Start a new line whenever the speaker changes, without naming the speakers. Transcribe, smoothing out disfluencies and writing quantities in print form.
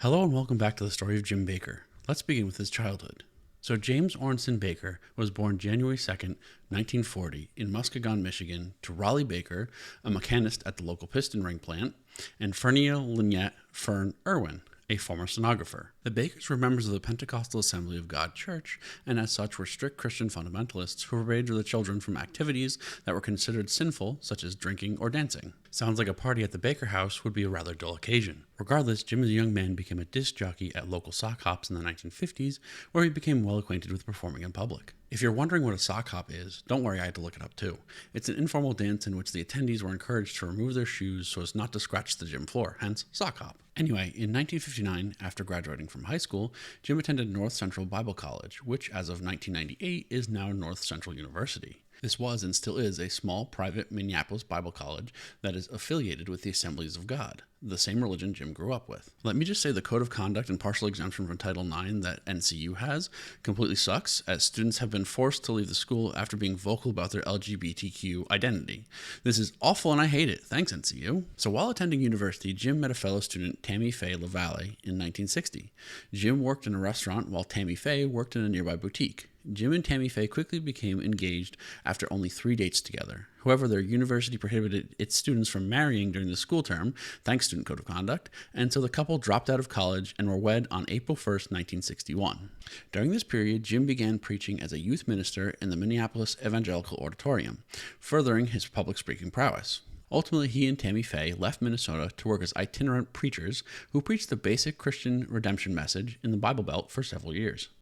Hello and welcome back to the story of Jim Bakker. Let's begin with his childhood. So James Ornstein Bakker was born January 2nd, 1940 in Muskegon, Michigan to Raleigh Baker, a mechanist at the local piston ring plant, and Fernia Lynette Fern Irwin, a former stenographer. The Bakers were members of the Pentecostal Assembly of God Church, and as such were strict Christian fundamentalists who forbade the children from activities that were considered sinful, such as drinking or dancing. Sounds like a party at the Baker house would be a rather dull occasion. Regardless, Jim as a young man became a disc jockey at local sock hops in the 1950s, where he became well acquainted with performing in public. If you're wondering what a sock hop is, don't worry, I had to look it up too. It's an informal dance in which the attendees were encouraged to remove their shoes so as not to scratch the gym floor, hence sock hop. Anyway, in 1959, after graduating from high school, Jim attended North Central Bible College, which as of 1998 is now North Central University. This was and still is a small private Minneapolis Bible college that is affiliated with the Assemblies of God, the same religion Jim grew up with. Let me just say the code of conduct and partial exemption from Title IX that NCU has completely sucks, as students have been forced to leave the school after being vocal about their LGBTQ identity. This is awful and I hate it. Thanks, NCU. So while attending university, Jim met a fellow student, Tammy Faye LaValle, in 1960. Jim worked in a restaurant while Tammy Faye worked in a nearby boutique. Jim and Tammy Faye quickly became engaged after only 3 dates together. However, their university prohibited its students from marrying during the school term, thanks Student Code of Conduct, and so the couple dropped out of college and were wed on April 1st, 1961. During this period, Jim began preaching as a youth minister in the Minneapolis Evangelical Auditorium, furthering his public speaking prowess. Ultimately, he and Tammy Faye left Minnesota to work as itinerant preachers who preached the basic Christian redemption message in the Bible Belt for several years.